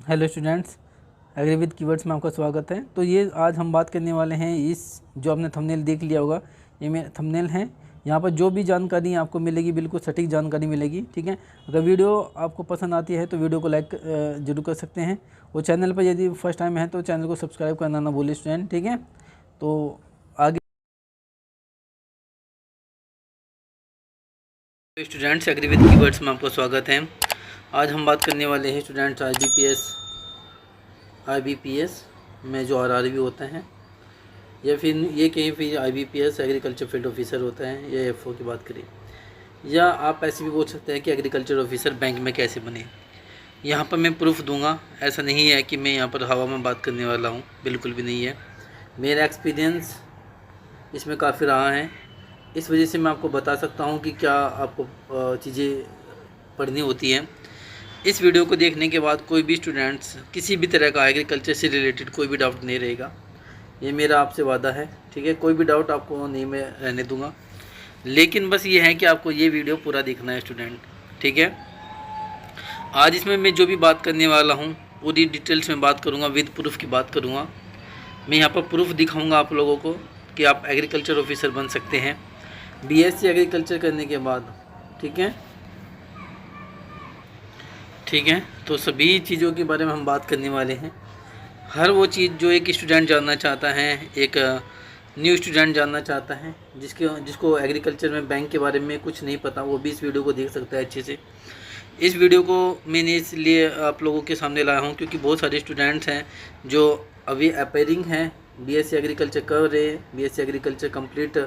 Hello students, agri with keywords में आपका स्वागत है। तो ये आज हम बात करने वाले हैं इस जो आपने थंबनेल देख लिया होगा, ये मेरा थंबनेल है। यहाँ पर जो भी जानकारी आपको मिलेगी बिल्कुल सटीक जानकारी मिलेगी, ठीक है। अगर वीडियो आपको पसंद आती है तो वीडियो को लाइक जरूर कर सकते हैं, और चैनल पर यदि फर्स्ट टाइम है तो चैनल को सब्सक्राइब करना ना भूलिए स्टूडेंट, ठीक है। तो आगे स्टूडेंट्स, एग्री विद कीवर्ड्स में आपका स्वागत है। आज हम बात करने वाले हैं स्टूडेंट्स IBPS में जो RRB होता है, या फिर ये कहीं फिर IBPS एग्रीकल्चर फील्ड ऑफिसर होता है, या FO की बात करें, या आप ऐसे भी बोल सकते हैं कि एग्रीकल्चर ऑफिसर बैंक में कैसे बने। यहाँ पर मैं प्रूफ दूंगा, ऐसा नहीं है कि मैं यहाँ पर हवा में बात करने वाला हूँ, बिल्कुल भी नहीं है। मेरा एक्सपीरियंस इसमें काफ़ी रहा है, इस वजह से मैं आपको बता सकता हूँ कि क्या आपको चीज़ें पढ़नी होती हैं। इस वीडियो को देखने के बाद कोई भी स्टूडेंट्स किसी भी तरह का एग्रीकल्चर से रिलेटेड कोई भी डाउट नहीं रहेगा, ये मेरा आपसे वादा है, ठीक है। कोई भी डाउट आपको नहीं मैं रहने दूंगा, लेकिन बस ये है कि आपको ये वीडियो पूरा देखना है स्टूडेंट, ठीक है। आज इसमें मैं जो भी बात करने वाला हूँ पूरी डिटेल्स में बात करूँगा, विद प्रूफ की बात करूँगा। मैं यहाँ पर प्रूफ दिखाऊँगा आप लोगों को कि आप एग्रीकल्चर ऑफिसर बन सकते हैं BSc एग्रीकल्चर करने के बाद, ठीक है। ठीक है, तो सभी चीज़ों के बारे में हम बात करने वाले हैं। हर वो चीज़ जो एक स्टूडेंट जानना चाहता है, एक न्यू स्टूडेंट जानना चाहता है, जिसको एग्रीकल्चर में बैंक के बारे में कुछ नहीं पता, वो भी इस वीडियो को देख सकता है अच्छे से। इस वीडियो को मैंने इसलिए आप लोगों के सामने लाया हूँ क्योंकि बहुत सारे स्टूडेंट्स हैं जो अभी अपेयरिंग हैं, BSc एग्रीकल्चर कर रहे हैं। BSc एग्रीकल्चर कंप्लीट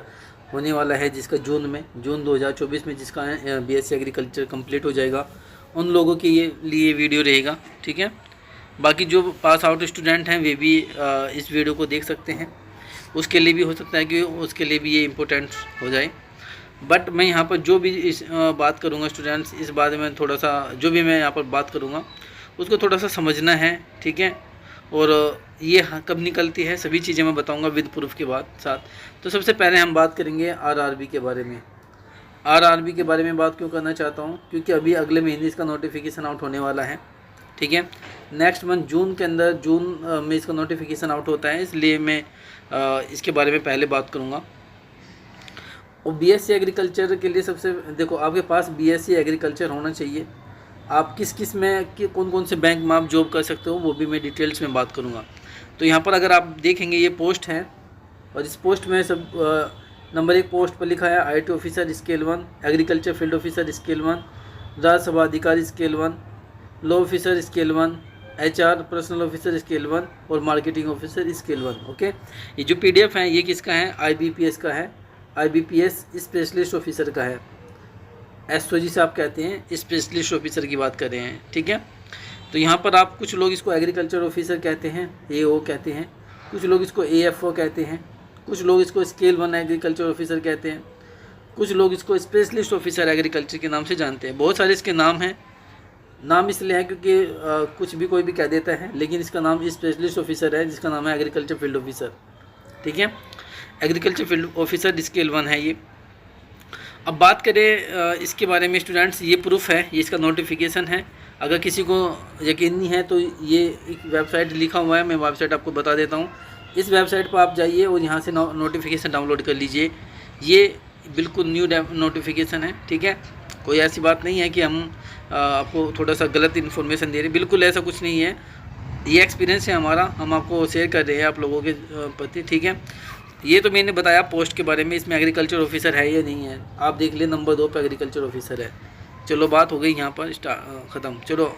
होने वाला है, जिसका जून 2024 में जिसका BSc एग्रीकल्चर कंप्लीट हो जाएगा, उन लोगों के लिए वीडियो रहेगा, ठीक है। बाकी जो पास आउट स्टूडेंट हैं वे भी इस वीडियो को देख सकते हैं, उसके लिए भी हो सकता है कि उसके लिए भी ये इम्पोर्टेंट हो जाए। बट मैं यहाँ पर जो भी बात करूँगा स्टूडेंट्स, इस बारे में थोड़ा सा जो भी मैं यहाँ पर बात करूँगा उसको थोड़ा सा समझना है, ठीक है। और ये कब निकलती है सभी चीज़ें मैं बताऊँगा विद प्रूफ के साथ। तो सबसे पहले हम बात करेंगे RRB के बारे में। RRB के बारे में बात क्यों करना चाहता हूँ, क्योंकि अभी अगले महीने इसका नोटिफिकेशन आउट होने वाला है, ठीक है। नेक्स्ट मंथ जून के अंदर, जून में इसका नोटिफिकेशन आउट होता है, इसलिए मैं इसके बारे में पहले बात करूँगा। और BSc एग्रीकल्चर के लिए सबसे देखो, आपके पास BSc एग्रीकल्चर होना चाहिए। आप किस में कि कौन से बैंक में आप जॉब कर सकते हो वो भी मैं डिटेल्स में बात करूँगा। तो यहाँ पर अगर आप देखेंगे ये पोस्ट है, और इस पोस्ट में सब नंबर 1 पोस्ट पर लिखा है IT officer scale 1, agriculture field officer scale 1, Rajya Sabha अधिकारी स्केल 1, law officer scale 1, HR personnel officer scale 1 और मार्केटिंग ऑफिसर स्केल 1, ओके। ये जो PDF है ये किसका है, IBPS का है। IBPS स्पेशलिस्ट ऑफिसर का है, SOG से आप कहते हैं, स्पेशलिस्ट ऑफिसर की बात कर रहे हैं, ठीक है। तो यहाँ पर आप कुछ लोग इसको एग्रीकल्चर ऑफिसर कहते हैं, AO कहते हैं, कुछ लोग इसको AFO कहते हैं, कुछ लोग इसको स्केल 1 एग्रीकल्चर ऑफिसर कहते हैं, कुछ लोग इसको स्पेशलिस्ट ऑफिसर एग्रीकल्चर के नाम से जानते हैं। बहुत सारे इसके नाम हैं, नाम इसलिए है क्योंकि कुछ भी कोई भी कह देता है, लेकिन इसका नाम स्पेशलिस्ट ऑफिसर है, जिसका नाम है एग्रीकल्चर फील्ड ऑफिसर, ठीक है। एग्रीकल्चर फील्ड ऑफिसर स्केल 1 है ये। अब बात करें इसके बारे में स्टूडेंट्स, ये प्रूफ है, ये इसका नोटिफिकेशन है। अगर किसी को यकीन नहीं है तो ये एक वेबसाइट लिखा हुआ है, मैं वेबसाइट आपको बता देता हूँ। इस वेबसाइट पर आप जाइए और यहाँ से नोटिफिकेशन डाउनलोड कर लीजिए। ये बिल्कुल न्यू नोटिफिकेशन है, ठीक है। कोई ऐसी बात नहीं है कि हम आपको थोड़ा सा गलत इन्फॉर्मेशन दे रहे हैं, बिल्कुल ऐसा कुछ नहीं है। ये एक्सपीरियंस है हमारा, हम आपको शेयर कर रहे हैं आप लोगों के प्रति, ठीक है। ये तो मैंने बताया पोस्ट के बारे में, इसमें एग्रीकल्चर ऑफिसर है या नहीं है, आप देख ले, नंबर 2 पर एग्रीकल्चर ऑफिसर है। चलो बात हो गई यहाँ पर ख़त्म। चलो,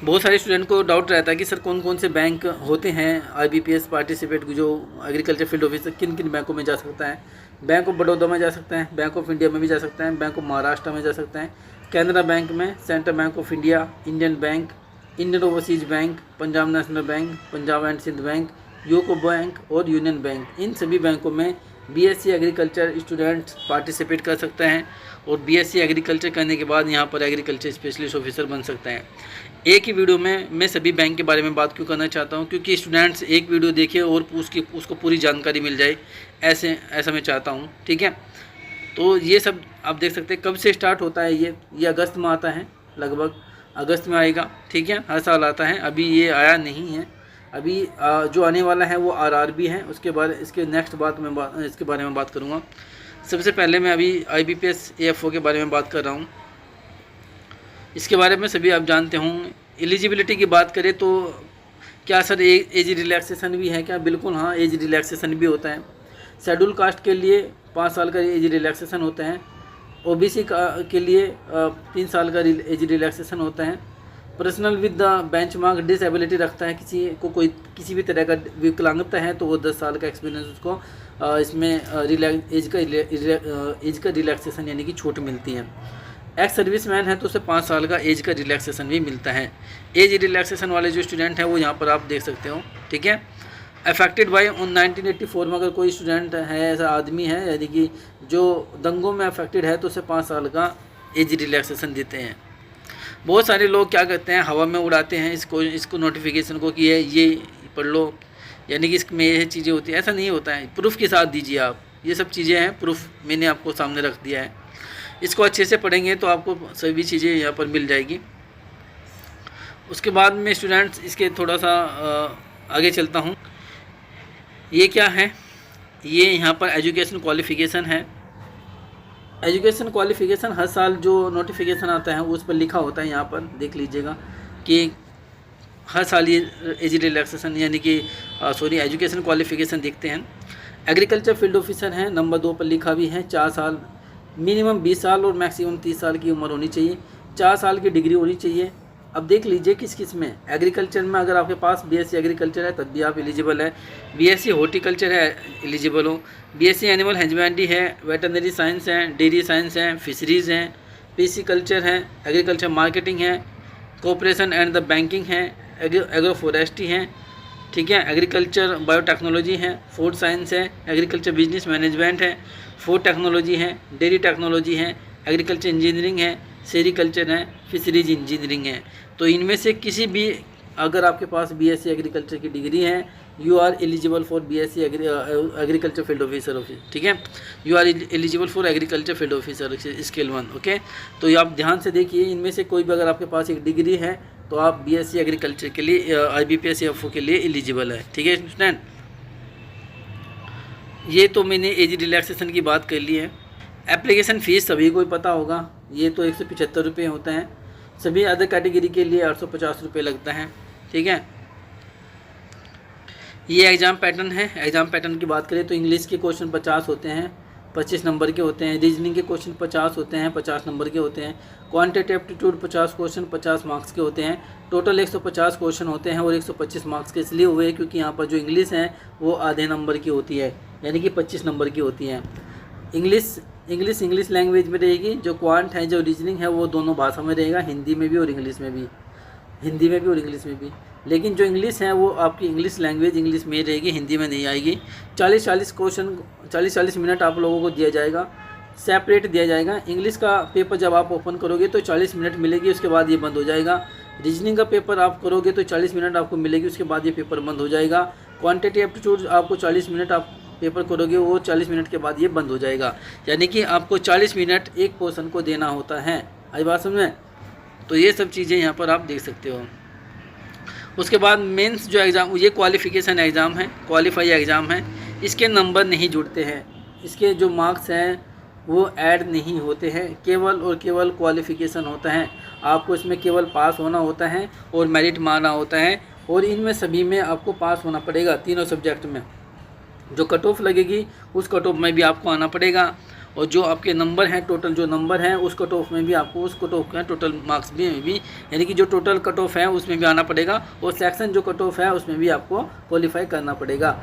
बहुत सारे स्टूडेंट को डाउट रहता है कि सर कौन से बैंक होते हैं IBPS पार्टिसिपेट, जो एग्रीकल्चर फील्ड ऑफिसर किन बैंकों में जा सकता है। बैंक ऑफ बड़ौदा में जा सकता है, बैंक ऑफ इंडिया में भी जा सकता है, बैंक ऑफ महाराष्ट्र में जा सकता है, कैनरा बैंक में, central bank of India, Indian bank, Indian overseas bank, Punjab national bank, Punjab and Sindh bank, UCO bank और यूनियन बैंक। इन सभी बैंकों में BSc एग्रीकल्चर स्टूडेंट्स पार्टिसिपेट कर सकते हैं, और BSc एग्रीकल्चर करने के बाद यहाँ पर एग्रीकल्चर स्पेशलिस्ट ऑफिसर बन सकते हैं। एक ही वीडियो में मैं सभी बैंक के बारे में बात क्यों करना चाहता हूँ, क्योंकि स्टूडेंट्स एक वीडियो देखे और उसको पूरी जानकारी मिल जाए, ऐसा मैं चाहता हूँ, ठीक है। तो ये सब आप देख सकते हैं। कब से स्टार्ट होता है ये अगस्त में आता है लगभग, अगस्त में आएगा, ठीक है, हर साल आता है। अभी ये आया नहीं है, अभी जो आने वाला है वो आरआरबी है, इसके नेक्स्ट इसके बारे में बात करूँगा। सबसे पहले मैं अभी IBPS AFO के बारे में बात कर रहा हूँ। इसके बारे में सभी आप जानते होंगे। एलिजिबिलिटी की बात करें तो क्या सर एज रिलैक्सेशन भी है क्या? बिल्कुल हाँ, एज रिलैक्सेशन भी होता है। शेड्यूल कास्ट के लिए 5 साल का एज रिलैक्सेशन होता है। OBC के लिए 3 साल का एज रिलैक्सेशन होता है। Personal with the benchmark disability रखता है, कोई किसी भी तरह का विकलांगता है तो वो 10 साल का एक्सपीरियंस उसको इसमें एज का रिलैक्सेशन यानी कि छूट मिलती है। एक्स सर्विसमैन है तो उसे 5 साल का एज का रिलैक्सेशन भी मिलता है। एज रिलैक्सेशन वाले जो स्टूडेंट हैं वो यहाँ पर आप देख सकते हो, ठीक है। अफेक्टेड बाय 1984 में अगर कोई स्टूडेंट है, ऐसा आदमी है यानी कि जो दंगों में अफेक्टेड है तो उसे 5 साल का एज रिलैक्सेशन देते हैं। बहुत सारे लोग क्या करते हैं, हवा में उड़ाते हैं इसको नोटिफिकेशन को कि ये पढ़ लो, यानी कि इसमें ये चीज़ें होती हैं। ऐसा नहीं होता है, प्रूफ के साथ दीजिए आप। ये सब चीज़ें हैं, प्रूफ मैंने आपको सामने रख दिया है। इसको अच्छे से पढ़ेंगे तो आपको सभी चीज़ें यहाँ पर मिल जाएगी। उसके बाद में स्टूडेंट्स इसके थोड़ा सा आगे चलता हूँ। ये क्या है, ये यहाँ पर एजुकेशन क्वालिफ़िकेशन है। एजुकेशन क्वालिफ़िकेशन हर साल जो नोटिफिकेशन आता है उस पर लिखा होता है, यहाँ पर देख लीजिएगा कि हर साल ये एज रिलैक्सेशन यानी कि एजुकेशन क्वालिफ़िकेशन देखते हैं। एग्रीकल्चर फील्ड ऑफिसर हैं, नंबर 2 पर लिखा भी है। 4 साल मिनिमम 20 साल और मैक्सिमम 30 साल की उम्र होनी चाहिए। 4 साल की डिग्री होनी चाहिए। अब देख लीजिए किस में, एग्रीकल्चर में अगर आपके पास BSc एग्रीकल्चर है तब भी आप एलिजिबल है। BSc हॉर्टिकल्चर है, एलिजिबल हो। BSc एनिमल हस्बेंड्री है, वेटरनरी साइंस है, डेयरी साइंस है, फिशरीज़ हैं, PC कल्चर है, एग्रीकल्चर मार्केटिंग है, कोऑपरेशन एंड द बैंकिंग है, एग्रो फॉरेस्ट्री है, ठीक है, एग्रीकल्चर बायोटेक्नोलॉजी है, फूड साइंस है, एग्रीकल्चर बिजनेस मैनेजमेंट है, फूड टेक्नोलॉजी है, डेयरी टेक्नोलॉजी है, एग्रीकल्चर इंजीनियरिंग है, सेरिकल्चर है, फिशरीज इंजीनियरिंग है। तो इनमें से किसी भी अगर आपके पास BSc एग्रीकल्चर की डिग्री है, you are eligible for BSc agriculture field officer, ठीक है, you are eligible for agriculture field officer scale 1, okay. तो ये आप ध्यान से देखिए, इनमें से कोई भी अगर आपके पास एक डिग्री है तो आप BSc एग्रीकल्चर के लिए IBPS AFO के लिए एलिजिबल है, ठीक है स्टूडेंट। ये तो मैंने एज रिलैक्सेशन की बात कर ली है। एप्लीकेशन फ़ीस सभी को पता होगा, ये तो 175 रुपये होता है। सभी अदर कैटेगरी के लिए 850 रुपये लगता है, ठीक है। ये एग्ज़ाम पैटर्न है। एग्ज़ाम पैटर्न की बात करें तो इंग्लिश के क्वेश्चन 50 होते हैं, 25 नंबर के होते हैं। रीजनिंग के क्वेश्चन 50 होते हैं, 50 नंबर के होते हैं। क्वांटिटेटिव एप्टीट्यूड 50 क्वेश्चन 50 मार्क्स के होते हैं। टोटल 150 क्वेश्चन होते हैं और 125 मार्क्स के इसलिए हुए क्योंकि यहाँ पर जो इंग्लिश है वो आधे नंबर की होती है, यानी कि 25 नंबर की होती है। इंग्लिश लैंग्वेज में रहेगी। जो क्वांट है, जो रीजनिंग है वो दोनों भाषा में रहेगा, हिंदी में भी और इंग्लिश में भी। लेकिन जो इंग्लिश है वो आपकी इंग्लिश लैंग्वेज इंग्लिश में ही रहेगी, हिंदी में नहीं आएगी। 40-40 मिनट आप लोगों को दिया जाएगा, सेपरेट दिया जाएगा। इंग्लिश का पेपर जब आप ओपन करोगे तो 40 मिनट मिलेगी, उसके बाद ये बंद हो जाएगा। रीजनिंग का पेपर आप करोगे तो 40 मिनट आपको मिलेगी, उसके बाद ये पेपर बंद हो जाएगा। क्वांटिटेटिव एप्टीट्यूड आपको 40 मिनट आप पेपर करोगे, वो 40 मिनट के बाद ये बंद हो जाएगा। यानी कि आपको 40 मिनट एक पोर्शन को देना होता है। आई बात समझ में? तो ये सब चीज़ें यहाँ पर आप देख सकते हो। उसके बाद मेंस जो एग्ज़ाम, ये क्वालिफ़िकेशन एग्ज़ाम है, क्वालिफाई एग्ज़ाम है। इसके नंबर नहीं जुड़ते हैं, इसके जो मार्क्स हैं वो ऐड नहीं होते हैं, केवल और केवल क्वालिफ़िकेशन होता है। आपको इसमें केवल पास होना होता है और मेरिट मारना होता है, और इनमें सभी में आपको पास होना पड़ेगा। तीनों सब्जेक्ट में जो कट ऑफ लगेगी उस कट ऑफ में भी आपको आना पड़ेगा, और जो आपके नंबर हैं, टोटल जो नंबर हैं उस कट ऑफ में भी आपको उस कट ऑफ का टोटल मार्क्स भी यानी कि जो टोटल कट ऑफ है उसमें भी आना पड़ेगा, और सेक्शन जो कट ऑफ है उसमें भी आपको क्वालिफाई करना पड़ेगा।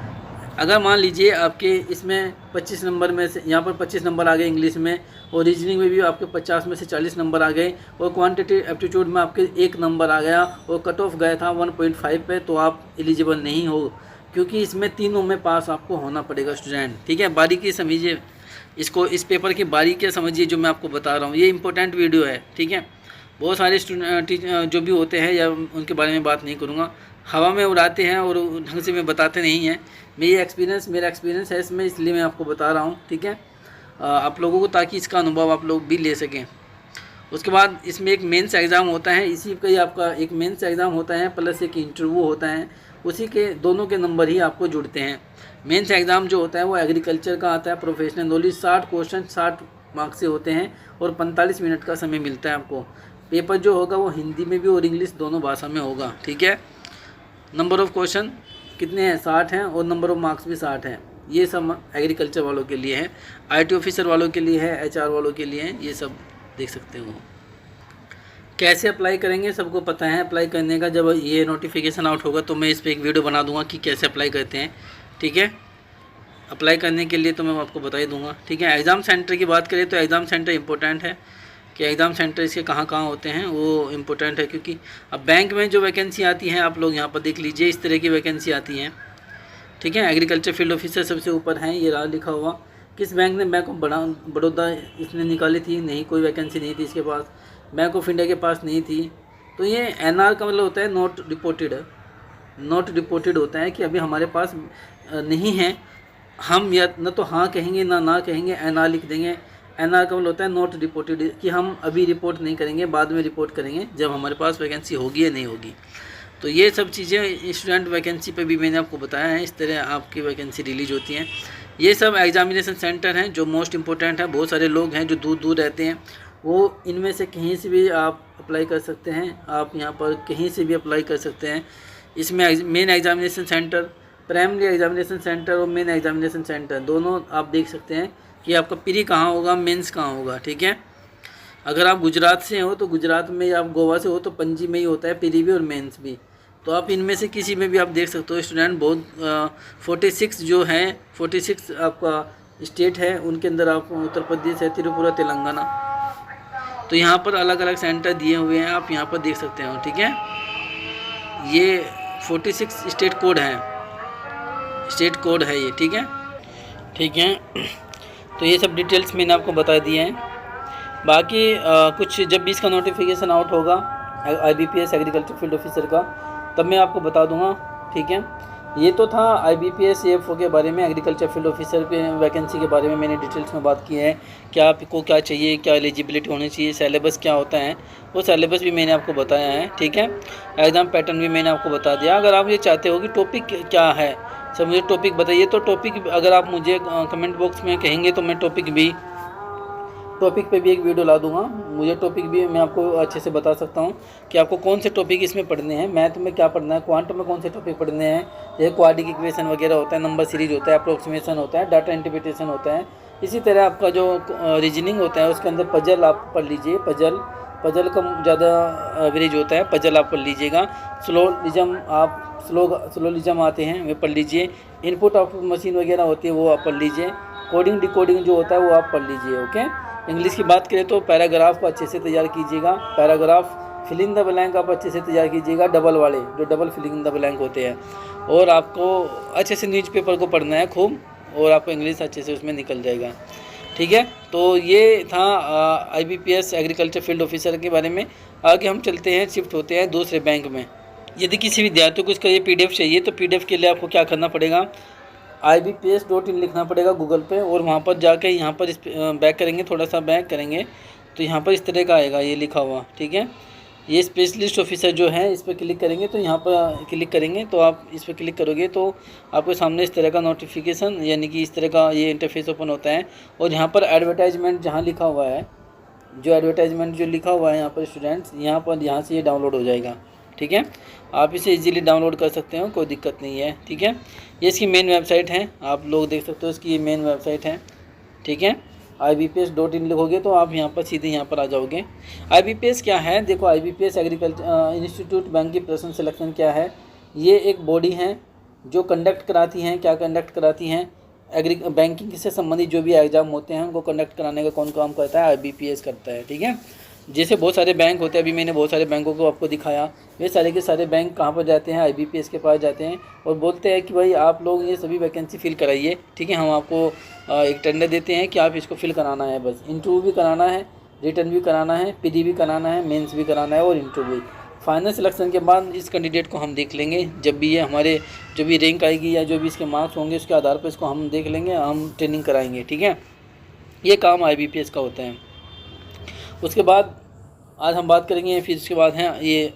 अगर मान लीजिए आपके इसमें 25 नंबर में से यहाँ पर 25 नंबर आ गए इंग्लिश में, और रीजनिंग में भी आपके 50 में से 40 नंबर आ गए, और क्वांटिटेटिव एप्टीट्यूड में आपके 1 नंबर आ गया और कट ऑफ गया था 1.5 पे, तो आप एलिजिबल नहीं हो, क्योंकि इसमें तीनों में पास आपको होना पड़ेगा स्टूडेंट, ठीक है। बारीकी समझिए इसको, इस पेपर की बारीकी समझिए जो मैं आपको बता रहा हूँ। ये इंपॉर्टेंट वीडियो है, ठीक है। बहुत सारे स्टूडेंट जो भी होते हैं, या उनके बारे में बात नहीं करूँगा, हवा में उड़ाते हैं और ढंग से मैं बताते नहीं हैं। मेरा एक्सपीरियंस है इसमें, इसलिए मैं आपको बता रहा हूँ, ठीक है, आप लोगों को, ताकि इसका अनुभव आप लोग भी ले सकें। उसके बाद इसमें एक मेंस एग्ज़ाम होता है, इसी का ही आपका एक मेंस एग्ज़ाम होता है प्लस एक इंटरव्यू होता है, उसी के दोनों के नंबर ही आपको जुड़ते हैं। मेंस एग्ज़ाम जो होता है वो एग्रीकल्चर का आता है, प्रोफेशनल नॉलेज 60 क्वेश्चन 60 मार्क्स से होते हैं और 45 मिनट का समय मिलता है आपको। पेपर जो होगा वो हिंदी में भी और इंग्लिश दोनों भाषा में होगा, ठीक है। नंबर ऑफ़ क्वेश्चन कितने हैं, 60 हैं, और नंबर ऑफ़ मार्क्स भी 60 हैं। ये सब एग्रीकल्चर वालों के लिए है, IT ऑफिसर वालों के लिए है, HR वालों के लिए है, ये सब देख सकते हो। कैसे अप्लाई करेंगे सबको पता है अप्लाई करने का। जब ये नोटिफिकेशन आउट होगा तो मैं इस पर एक वीडियो बना दूंगा कि कैसे अप्लाई करते हैं, ठीक है। अप्लाई करने के लिए तो मैं आपको बता ही दूंगा, ठीक है। एग्ज़ाम सेंटर की बात करें तो एग्ज़ाम सेंटर इंपॉर्टेंट है कि एग्ज़ाम सेंटर इसके कहाँ कहाँ होते हैं वो इम्पोर्टेंट है, क्योंकि अब बैंक में जो वैकेंसी आती हैं आप लोग यहाँ पर देख लीजिए, इस तरह की वैकेंसी आती हैं, ठीक है। एग्रीकल्चर फील्ड ऑफिसर सबसे ऊपर हैं, ये रहा लिखा हुआ। किस बैंक ने, बैंक ऑफ बड़ौदा इसने निकाली थी, नहीं कोई वैकेंसी नहीं थी इसके पास, बैंक ऑफ इंडिया के पास नहीं थी। तो ये NR का मतलब होता है नॉट रिपोर्टेड, नॉट रिपोर्टेड होता है कि अभी हमारे पास नहीं है, हम या न तो हाँ कहेंगे ना कहेंगे, NR लिख देंगे। NR का मतलब होता है नॉट रिपोर्टेड, कि हम अभी रिपोर्ट नहीं करेंगे, बाद में रिपोर्ट करेंगे जब हमारे पास वैकेंसी होगी या नहीं होगी। तो ये सब चीज़ें स्टूडेंट वैकेंसी पे भी मैंने आपको बताया है, इस तरह आपकी वैकेंसी रिलीज होती हैं। ये सब एग्जामिनेशन सेंटर हैं जो मोस्ट इम्पोर्टेंट है। बहुत सारे लोग हैं जो दूर दूर रहते हैं, वो इनमें से कहीं से भी आप अप्लाई कर सकते हैं, आप यहाँ पर कहीं से भी अप्लाई कर सकते हैं। इसमें main examination centre, primary examination centre और मेन एग्जामिनेशन सेंटर दोनों आप देख सकते हैं कि आपका प्री कहाँ होगा, मेंस कहाँ होगा, ठीक है। अगर आप गुजरात से हो तो गुजरात में, या आप गोवा से हो तो पणजी में ही होता है प्री भी और मेंस भी। तो आप इनमें से किसी में भी आप देख सकते हो। स्टूडेंट बहुत 46 जो हैं, 46 आपका स्टेट है, उनके अंदर आप उत्तर प्रदेश है, त्रिपुरा, तेलंगाना, तो यहाँ पर अलग अलग सेंटर दिए हुए हैं, आप यहाँ पर देख सकते हो, ठीक है। ये 46 स्टेट कोड हैं, स्टेट कोड है ये, ठीक है, ठीक है। तो ये सब डिटेल्स मैंने आपको बता दिए हैं। बाकी कुछ जब भी इसका नोटिफिकेशन आउट होगा IBPS एग्रीकल्चर फील्ड ऑफिसर का, तब मैं आपको बता दूंगा, ठीक है। ये तो था IBPS AFO के बारे में, एग्रीकल्चर फील्ड ऑफिसर के वैकेंसी के बारे में मैंने डिटेल्स में बात की है, क्या आपको क्या चाहिए, क्या एलिजिबिलिटी होनी चाहिए, सिलेबस क्या होता है, वो सिलेबस भी मैंने आपको बताया है, ठीक है। एग्ज़ाम पैटर्न भी मैंने आपको बता दिया। अगर आप ये चाहते हो कि टॉपिक क्या है, सब मुझे टॉपिक बताइए, तो टॉपिक अगर आप मुझे कमेंट बॉक्स में कहेंगे तो मैं टॉपिक पे भी एक वीडियो ला दूंगा। मुझे टॉपिक भी मैं आपको अच्छे से बता सकता हूँ कि आपको कौन से टॉपिक इसमें पढ़ने हैं, मैथ में क्या पढ़ना है, क्वांटम में कौन से टॉपिक पढ़ने हैं, जैसे क्वाड्रेटिक इक्वेशन वगैरह होता है, नंबर सीरीज होता है, अप्रोक्सीमेशन होता है, डाटा इंटरप्रिटेशन होता है। इसी तरह आपका जो रीजनिंग होता है उसके अंदर पजल आप पढ़ लीजिए, पजल का ज़्यादा एवरेज होता है, पजल आप पढ़ लीजिएगा। स्लोलिज्म आते हैं वे पढ़ लीजिए। इनपुट आउटपुट मशीन वगैरह होती है वो आप पढ़ लीजिए। कोडिंग डिकोडिंग जो होता है वो आप पढ़ लीजिए, ओके। इंग्लिश की बात करें तो पैराग्राफ को अच्छे से तैयार कीजिएगा, paragraph fill in the blank आप अच्छे से तैयार कीजिएगा, डबल वाले जो double filling in the blank होते हैं। और आपको अच्छे से न्यूज़पेपर को पढ़ना है खूब, और आपको इंग्लिश अच्छे से उसमें निकल जाएगा, ठीक है। तो ये था IBPS एग्रीकल्चर फील्ड ऑफिसर के बारे में। आगे हम चलते हैं, शिफ्ट होते हैं दूसरे बैंक में। यदि किसी विद्यार्थी को इसका ये PDF चाहिए तो PDF के लिए आपको क्या करना पड़ेगा, IBPS.in लिखना पड़ेगा गूगल पे, और वहाँ पर जाके यहाँ पर इस बैक करेंगे, थोड़ा सा बैक करेंगे तो यहाँ पर इस तरह का आएगा ये लिखा हुआ, ठीक है। ये स्पेशलिस्ट ऑफिसर जो है इस पर क्लिक करेंगे, तो यहाँ पर क्लिक करेंगे तो आप इस पर क्लिक करोगे तो आपके सामने इस तरह का नोटिफिकेशन यानी कि इस तरह का ये इंटरफेस ओपन होता है। और यहाँ पर एडवर्टाइजमेंट जहाँ लिखा हुआ है, जो एडवर्टाइजमेंट जो लिखा हुआ है यहाँ पर स्टूडेंट्स, यहाँ से ये डाउनलोड हो जाएगा, ठीक है। आप इसे इजीली डाउनलोड कर सकते हो, कोई दिक्कत नहीं है, ठीक है। ये इसकी मेन वेबसाइट है, आप लोग देख सकते हो, इसकी ये मेन वेबसाइट है, ठीक है। IBPS.in लिखोगे तो आप यहाँ पर सीधे यहाँ पर आ जाओगे। IBPS क्या है, देखो IBPS एग्रीकल्चर इंस्टीट्यूट बैंक की पर्सन सिलेक्शन क्या है, ये एक बॉडी है जो कंडक्ट कराती हैं, क्या कंडक्ट कराती हैं, बैंकिंग से संबंधित जो भी एग्ज़ाम होते हैं उनको कंडक्ट कराने का कौन काम करता है, IBPS करता है, ठीक है। जैसे बहुत सारे बैंक होते हैं, अभी मैंने बहुत सारे बैंकों को आपको दिखाया, वे सारे के सारे बैंक कहाँ पर जाते हैं, IBPS के पास जाते हैं और बोलते हैं कि भाई आप लोग ये सभी वैकेंसी फिल कराइए, ठीक है। हम आपको एक टेंडर देते हैं कि आप इसको फिल कराना है, बस इंटरव्यू भी कराना है, रिटर्न भी कराना है, PD भी कराना है, मेंस भी कराना है और इंटरव्यू। फाइनल सिलेक्शन के बाद इस कैंडिडेट को हम देख लेंगे, जब भी ये हमारे जो भी रैंक आएगी या जो भी इसके मार्क्स होंगे उसके आधार पर इसको हम देख लेंगे, हम ट्रेनिंग कराएंगे, ठीक है। ये काम IBPS का होता है। उसके बाद आज हम बात करेंगे, फिर उसके बाद हैं ये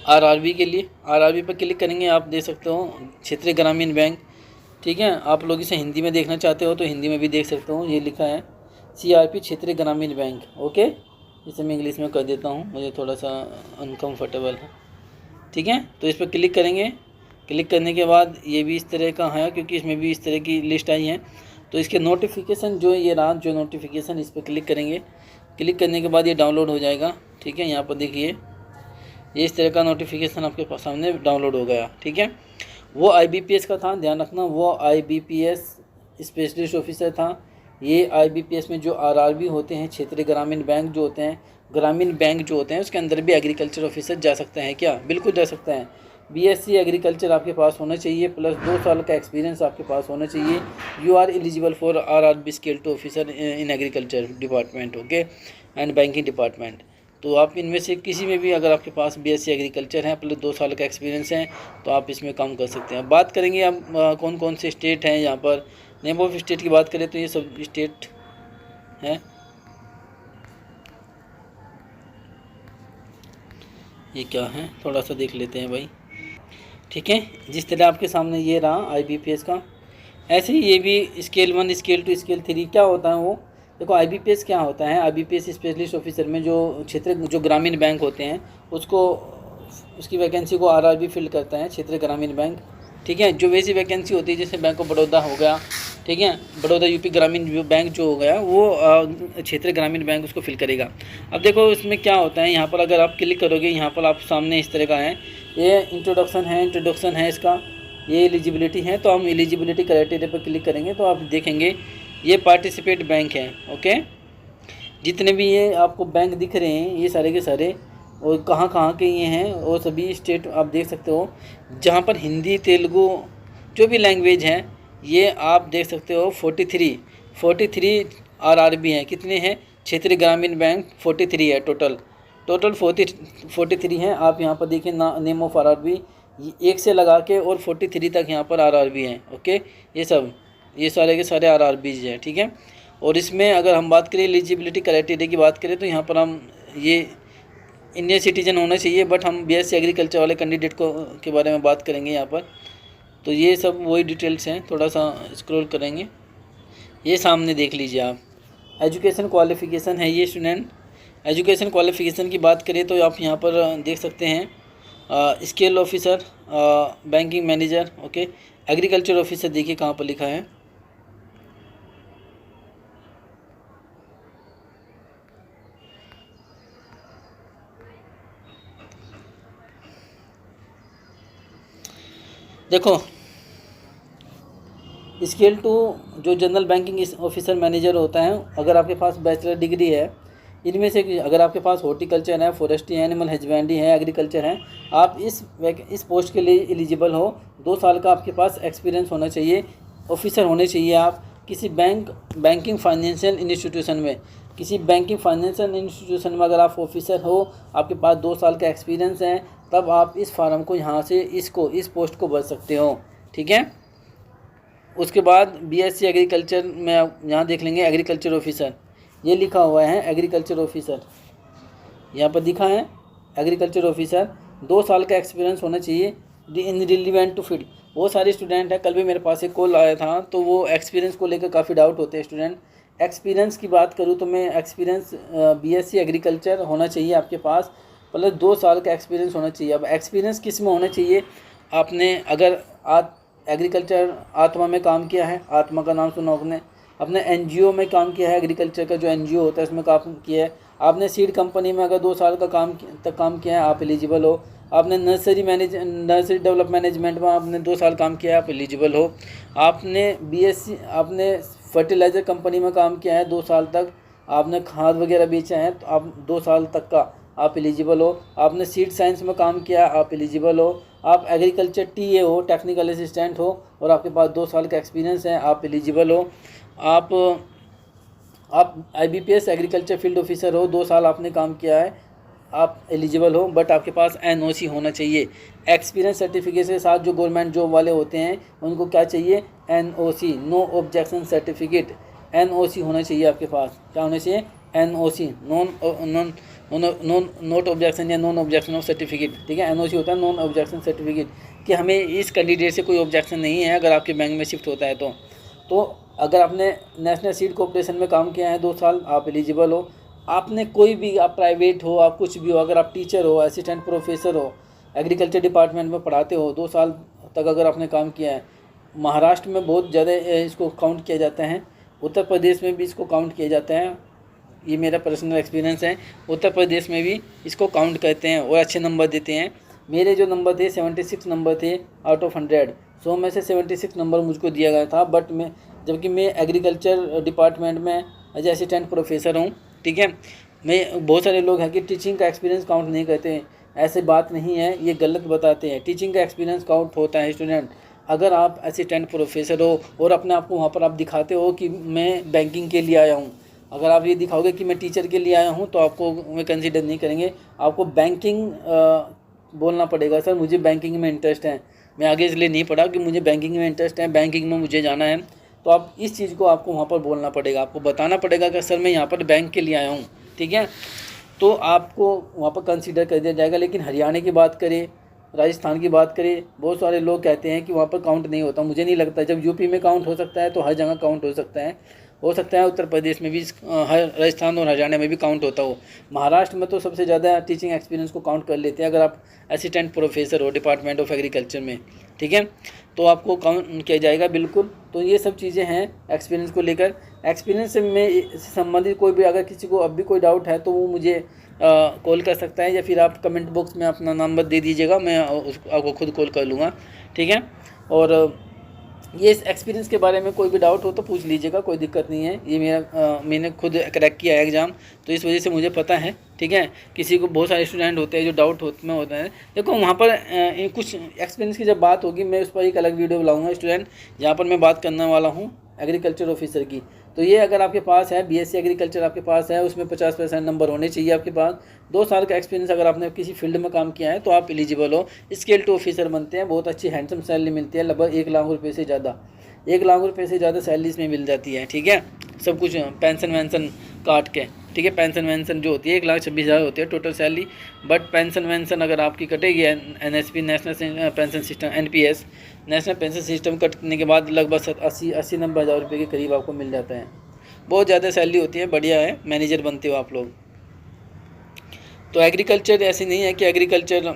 आरआरबी के लिए। आरआरबी पर क्लिक करेंगे, आप देख सकते हो क्षेत्रीय ग्रामीण बैंक। ठीक है, आप लोग इसे हिंदी में देखना चाहते हो तो हिंदी में भी देख सकते हो, ये लिखा है CRP क्षेत्रीय ग्रामीण बैंक। ओके, इसे मैं इंग्लिश में कर देता हूँ, मुझे थोड़ा सा अनकम्फर्टेबल है। ठीक है, तो इस पर क्लिक करेंगे। क्लिक करने के बाद ये भी इस तरह का है, क्योंकि इसमें भी इस तरह की लिस्ट आई है। तो इसके नोटिफिकेशन जो ये रहा, जो नोटिफिकेशन, इस पर क्लिक करेंगे। क्लिक करने के बाद ये डाउनलोड हो जाएगा। ठीक है, यहाँ पर देखिए ये इस तरह का नोटिफिकेशन आपके सामने डाउनलोड हो गया। ठीक है, वो IBPS का था, ध्यान रखना, वो IBPS स्पेशलिस्ट ऑफिसर था। ये IBPS में जो RRB होते हैं, क्षेत्रीय ग्रामीण बैंक जो होते हैं, ग्रामीण बैंक जो होते हैं, उसके अंदर भी एग्रीकल्चर ऑफिसर जा सकते हैं क्या? बिल्कुल जा सकते हैं। BSc एग्रीकल्चर आपके पास होना चाहिए, प्लस 2 साल का एक्सपीरियंस आपके पास होना चाहिए। You are eligible for RRB scale 2 officer in agriculture department, okay, and banking department. तो आप इनमें से किसी में भी अगर आपके पास BSc एग्रीकल्चर है, प्लस 2 साल का एक्सपीरियंस है, तो आप इसमें काम कर सकते हैं। बात करेंगे अब कौन कौन से स्टेट हैं। यहाँ पर नेम ऑफ स्टेट की बात करें तो ये सब स्टेट हैं। ये क्या है, थोड़ा सा देख लेते हैं भाई। ठीक है, जिस तरह आपके सामने ये रहा IBPS का, ऐसे ही ये भी स्केल 1, स्केल 2, स्केल 3 क्या होता है वो देखो। IBPS क्या होता है, IBPS स्पेशलिस्ट ऑफिसर में जो जो ग्रामीण बैंक होते हैं, उसकी वैकेंसी को RRB फिल करता है, क्षेत्रीय ग्रामीण बैंक। ठीक है, जो वैसी वैकेंसी होती है जैसे बैंक ऑफ बड़ौदा हो गया, ठीक है, बड़ौदा UP ग्रामीण बैंक जो हो गया, वो क्षेत्रीय ग्रामीण बैंक उसको फिल करेगा। अब देखो इसमें क्या होता है, यहाँ पर अगर आप क्लिक करोगे, यहाँ पर आप सामने इस तरह का है, ये इंट्रोडक्शन है इसका, ये एलिजिबिलिटी है। तो हम एलिजिबिलिटी क्राइटेरिया पर क्लिक करेंगे तो आप देखेंगे ये पार्टिसिपेट बैंक है। ओके, जितने भी ये आपको बैंक दिख रहे हैं ये सारे के सारे, और कहाँ के ये हैं, और सभी स्टेट आप देख सकते हो जहाँ पर हिंदी, तेलुगु जो भी लैंग्वेज है, ये आप देख सकते हो। 43 RRB हैं। कितने हैं? क्षेत्रीय ग्रामीण बैंक 43 है टोटल 43 हैं। आप यहाँ पर देखिए नेम ऑफ RRB 1 से लगा के और 43 तक यहाँ पर RRB हैं। ओके, ये सारे के सारे RRBs हैं। ठीक है, और इसमें अगर हम बात करें एलिजिबिलिटी क्राइटेरिया की बात करें तो यहाँ पर हम ये इंडियन सिटीजन होना चाहिए, बट हम BSc एग्रीकल्चर वाले कैंडिडेट के बारे में बात करेंगे यहाँ पर। तो ये सब वही डिटेल्स हैं, थोड़ा सा स्क्रॉल करेंगे, ये सामने देख लीजिए आप। एजुकेशन क्वालिफ़िकेशन है ये स्टूडेंट। एजुकेशन क्वालिफ़िकेशन की बात करें तो आप यहाँ पर देख सकते हैं scale officer, banking manager, okay, agriculture officer, देखिए कहाँ पर लिखा है। देखो स्केल 2 जो जनरल बैंकिंग ऑफिसर मैनेजर होता है, अगर आपके पास बैचलर डिग्री है, इनमें से अगर आपके पास हॉर्टिकल्चर है, फॉरेस्ट्री, एनिमल हस्बेंड्री है, एग्रीकल्चर है, आप इस पोस्ट के लिए एलिजिबल हो। 2 साल का आपके पास एक्सपीरियंस होना चाहिए, ऑफिसर होने चाहिए आप किसी बैंकिंग फाइनेंशियल इंस्टीट्यूशन में। किसी बैंकिंग फाइनेंशियल इंस्टीट्यूशन में अगर आप ऑफिसर हो, आपके पास 2 साल का एक्सपीरियंस है, तब आप इस फार्म को यहाँ से इस पोस्ट को भर सकते हो। ठीक है, उसके बाद BSc एग्रीकल्चर में यहाँ देख लेंगे एग्रीकल्चर ऑफिसर, ये लिखा हुआ है एग्रीकल्चर ऑफिसर, यहाँ पर दिखा है एग्रीकल्चर ऑफिसर। 2 साल का एक्सपीरियंस होना चाहिए इन रिलीवेंट टू फील्ड। वो सारे स्टूडेंट हैं, कल भी मेरे पास एक कॉल आया था, तो वो एक्सपीरियंस को लेकर काफ़ी डाउट होते हैं स्टूडेंट। एक्सपीरियंस की बात करूँ तो मैं एक्सपीरियंस BSc एग्रीकल्चर होना चाहिए आपके पास, प्लस 2 साल का एक्सपीरियंस होना चाहिए। अब एक्सपीरियंस किस में होना चाहिए? आपने अगर एग्रीकल्चर आत्मा में काम किया है, आत्मा का नाम सुना आपने NGO में काम किया है, एग्रीकल्चर का जो NGO होता है उसमें काम किया है, आपने सीड कंपनी में अगर 2 साल का काम किया है, आप एलिजिबल हो। आपने नर्सरी डेवलप मैनेजमेंट में आपने 2 साल काम किया है, आप एलिजिबल हो। आपने आपने फर्टिलाइज़र कंपनी में काम किया है 2 साल तक, आपने खाद वगैरह बेचा है, तो आप 2 साल तक का आप एलिजिबल हो। आपने सीड साइंस में काम किया, आप एलिजिबल हो। आप एग्रीकल्चर TA हो, टेक्निकल असिस्टेंट हो, और आपके पास 2 साल का एक्सपीरियंस है, आप एलिजिबल हो। आप IBPS एग्रीकल्चर फील्ड ऑफिसर हो, 2 साल आपने काम किया है, आप एलिजिबल हो, बट आपके पास NOC होना चाहिए। एक्सपीरियंस सर्टिफिकेट के साथ जो गवर्नमेंट जॉब वाले होते हैं उनको क्या चाहिए? NOC, no objection certificate, NOC होना चाहिए आपके पास। क्या होना चाहिए? NOC, नोट ऑब्जेक्शन या नॉन ऑब्जेक्शन ऑफ सर्टिफिकेट, ठीक है। NOC होता है नॉन ऑब्जेक्शन सर्टिफिकेट, कि हमें इस कैंडिडेट से कोई ऑब्जेक्शन नहीं है अगर आपके बैंक में शिफ्ट होता है तो अगर आपने नेशनल सीड कॉर्पोरेशन में काम किया है 2 साल, आप एलिजिबल हो। आपने कोई भी, आप प्राइवेट हो, आप कुछ भी हो, अगर आप टीचर हो, असिस्टेंट प्रोफेसर हो, एग्रीकल्चर डिपार्टमेंट में पढ़ाते हो, 2 साल तक अगर आपने काम किया है, महाराष्ट्र में बहुत ज़्यादा इसको काउंट किया जाता है, उत्तर प्रदेश में भी इसको काउंट किया जाता है। ये मेरा पर्सनल एक्सपीरियंस है, उत्तर प्रदेश में भी इसको काउंट करते हैं और अच्छे नंबर देते हैं। मेरे जो नंबर थे 76 नंबर थे आउट ऑफ 100, 100 में से 76 नंबर मुझको दिया गया था। बट मैं, जबकि मैं एग्रीकल्चर डिपार्टमेंट में एज असिस्टेंट प्रोफेसर हूँ, ठीक है। मैं, बहुत सारे लोग हैं कि टीचिंग का एक्सपीरियंस काउंट नहीं करते हैं, ऐसे बात नहीं है, ये गलत बताते हैं। टीचिंग का एक्सपीरियंस काउंट होता है स्टूडेंट। अगर आप असिस्टेंट प्रोफेसर हो और अपने आप को वहाँ पर आप दिखाते हो कि मैं बैंकिंग के लिए आया हूँ, अगर आप ये दिखाओगे कि मैं टीचर के लिए आया हूँ, तो आपको वे कंसीडर नहीं करेंगे। आपको बैंकिंग बोलना पड़ेगा, सर मुझे बैंकिंग में इंटरेस्ट है, मैं आगे इसलिए नहीं पढ़ा कि मुझे बैंकिंग में इंटरेस्ट है, बैंकिंग में मुझे जाना है। तो आप इस चीज़ को आपको वहाँ पर बोलना पड़ेगा, आपको बताना पड़ेगा कि सर मैं यहाँ पर बैंक के लिए आया हूँ, ठीक है। तो आपको वहाँ पर कंसीडर कर दिया जाएगा। लेकिन हरियाणा की बात करें, राजस्थान की बात करें, बहुत सारे लोग कहते हैं कि वहाँ पर काउंट नहीं होता। मुझे नहीं लगता, जब यूपी में काउंट हो सकता है तो हर जगह काउंट हो सकता है। हो सकता है उत्तर प्रदेश में भी, हर राजस्थान और हरियाणा में भी काउंट होता हो। महाराष्ट्र में तो सबसे ज़्यादा टीचिंग एक्सपीरियंस को काउंट कर लेते हैं अगर आप असिस्टेंट प्रोफेसर हो डिपार्टमेंट ऑफ एग्रीकल्चर में, ठीक है, तो आपको काउंट किया जाएगा बिल्कुल। तो ये सब चीज़ें हैं एक्सपीरियंस को लेकर। एक्सपीरियंस से में संबंधित कोई भी, अगर किसी को अब भी कोई डाउट है तो वो मुझे कॉल कर सकता है, या फिर आप कमेंट बॉक्स में अपना नंबर दे दीजिएगा, मैं आपको खुद कॉल कर लूँगा, ठीक है। और ये इस एक्सपीरियंस के बारे में कोई भी डाउट हो तो पूछ लीजिएगा, कोई दिक्कत नहीं है। ये मैंने खुद क्रैक किया है एग्ज़ाम, तो इस वजह से मुझे पता है, ठीक है। किसी को, बहुत सारे स्टूडेंट होते हैं जो डाउट होता है। देखो वहाँ पर कुछ एक्सपीरियंस की जब बात होगी, मैं उस पर एक अलग वीडियो बनाऊँगा स्टूडेंट, जहाँ पर मैं बात करने वाला हूँ एग्रीकल्चर ऑफिसर की। तो ये अगर आपके पास है BSc एग्रीकल्चर आपके पास है, उसमें 50% नंबर होने चाहिए आपके पास। 2 साल का एक्सपीरियंस अगर आपने किसी फील्ड में काम किया है तो आप एलिजिबल हो, स्केल 2 ऑफिसर बनते हैं। बहुत अच्छी हैंडसम सैलरी मिलती है, लगभग 1 लाख रुपये से ज़्यादा, 1 लाख रुपये से ज़्यादा सैलरी इसमें मिल जाती है, ठीक है। सब कुछ पेंशन वेंशन काट के, ठीक है। पेंशन वेंशन जो होती है 1,26,000 होती है टोटल सैलरी, बट पेंशन वेंशन अगर आपकी कटेगी NSP, national pension system, NPS, national pension system कटने के बाद लगभग 80-90 हज़ार रुपये के करीब आपको मिल जाता है। बहुत ज़्यादा सैलरी होती है, बढ़िया है, मैनेजर बनते हो आप लोग। तो एग्रीकल्चर ऐसी नहीं है कि एग्रीकल्चर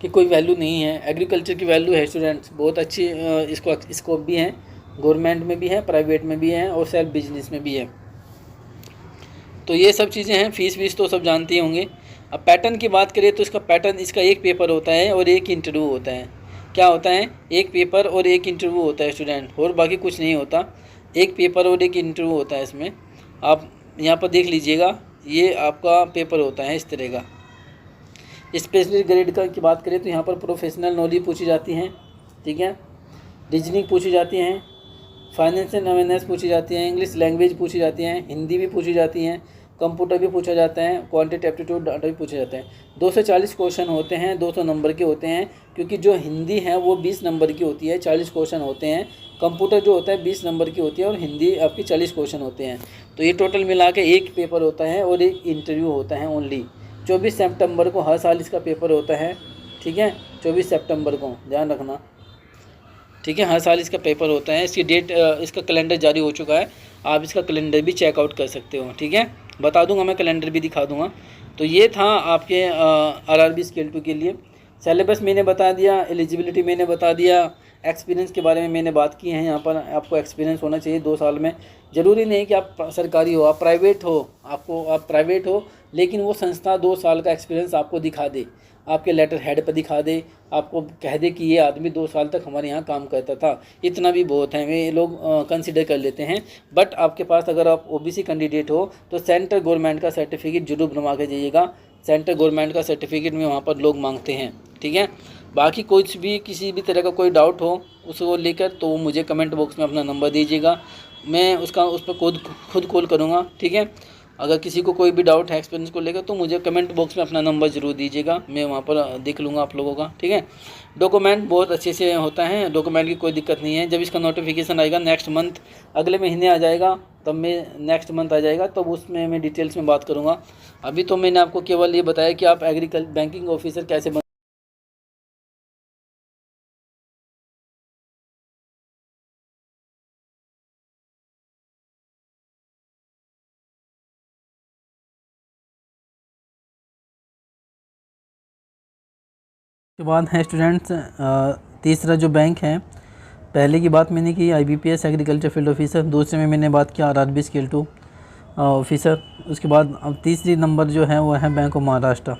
की कोई वैल्यू नहीं है, एग्रीकल्चर की वैल्यू है स्टूडेंट्स, बहुत अच्छी इसको स्कोप भी है, गवर्नमेंट में भी है, प्राइवेट में भी है और सेल्फ बिजनेस में भी है। तो ये सब चीज़ें हैं। फीस तो सब जानते होंगे। अब पैटर्न की बात करें तो इसका पैटर्न, इसका एक पेपर होता है और एक इंटरव्यू होता है। क्या होता है? एक पेपर और एक इंटरव्यू होता है स्टूडेंट, और बाकी कुछ नहीं होता। एक पेपर और एक इंटरव्यू होता है इसमें। आप यहाँ पर देख लीजिएगा, ये आपका पेपर होता है इस तरह का। स्पेशलिस्ट ग्रेड का की बात करें तो यहाँ पर प्रोफेशनल नॉलेज पूछी जाती हैं, ठीक है, रीजनिंग पूछी जाती हैं, फाइनेंशियल अवेयरनेस पूछी जाती है, इंग्लिश लैंग्वेज पूछी जाती हैं, हिंदी भी पूछी जाती हैं, कंप्यूटर भी पूछा जाता है, क्वांटिटी एप्टीट्यूड डाटा भी पूछा जाता है। 240 क्वेश्चन होते हैं, 200 नंबर के होते हैं, क्योंकि जो हिंदी है वो 20 नंबर की होती है, 40 क्वेश्चन होते हैं। कंप्यूटर जो होता है 20 नंबर की होती है और हिंदी आपकी 40 क्वेश्चन होते हैं। तो ये टोटल मिला के एक पेपर होता है और एक इंटरव्यू होता है ओनली। 24 सितंबर को हर साल इसका पेपर होता है, ठीक है, 24 सितंबर को ध्यान रखना, ठीक है, हर साल इसका पेपर होता है। इसकी डेट, इसका कैलेंडर जारी हो चुका है, आप इसका कैलेंडर भी चेकआउट कर सकते हो, ठीक है, बता दूंगा, मैं कैलेंडर भी दिखा दूंगा। तो ये था आपके RRB स्केल 2 के लिए। सिलेबस मैंने बता दिया, एलिजिबिलिटी मैंने बता दिया, एक्सपीरियंस के बारे में मैंने बात की है। यहाँ पर आपको एक्सपीरियंस होना चाहिए 2 साल में। ज़रूरी नहीं कि आप सरकारी हो, आप प्राइवेट हो, आप प्राइवेट हो, लेकिन वो संस्था 2 साल का एक्सपीरियंस आपको दिखा दे, आपके लेटर हेड पर दिखा दे, आपको कह दे कि ये आदमी 2 साल तक हमारे यहाँ काम करता था, इतना भी बहुत है, वे लोग कंसिडर कर लेते हैं। बट आपके पास, अगर आप OBC कैंडिडेट हो तो सेंट्रल गवर्नमेंट का सर्टिफिकेट जरूर बनवा के जाइएगा। सेंट्रल गवर्नमेंट का सर्टिफिकेट में वहाँ पर लोग मांगते हैं, ठीक है। बाकी कुछ भी, किसी भी तरह का कोई डाउट हो उसको लेकर, तो मुझे कमेंट बॉक्स में अपना नंबर दीजिएगा, मैं उस पर खुद कॉल करूँगा, ठीक है। अगर किसी को कोई भी डाउट है एक्सपीरियंस को लेकर तो मुझे कमेंट बॉक्स में अपना नंबर ज़रूर दीजिएगा, मैं वहाँ पर देख लूँगा आप लोगों का, ठीक है। डॉक्यूमेंट बहुत अच्छे से होता है, डॉक्यूमेंट की कोई दिक्कत नहीं है। जब इसका नोटिफिकेशन आएगा नेक्स्ट मंथ, अगले महीने आ जाएगा, तब मैं नेक्स्ट मंथ आ जाएगा तब उसमें मैं डिटेल्स में बात करूँगा। अभी तो मैंने आपको केवल ये बताया कि आप बैंकिंग ऑफिसर कैसे बन। के बाद है स्टूडेंट्स तीसरा जो बैंक है, पहले की बात मैंने की IBPS एग्रीकल्चर फील्ड ऑफिसर, दूसरे में मैंने बात किया RRB स्केल 2 ऑफिसर। उसके बाद अब तीसरी नंबर जो है वो है बैंक ऑफ महाराष्ट्र।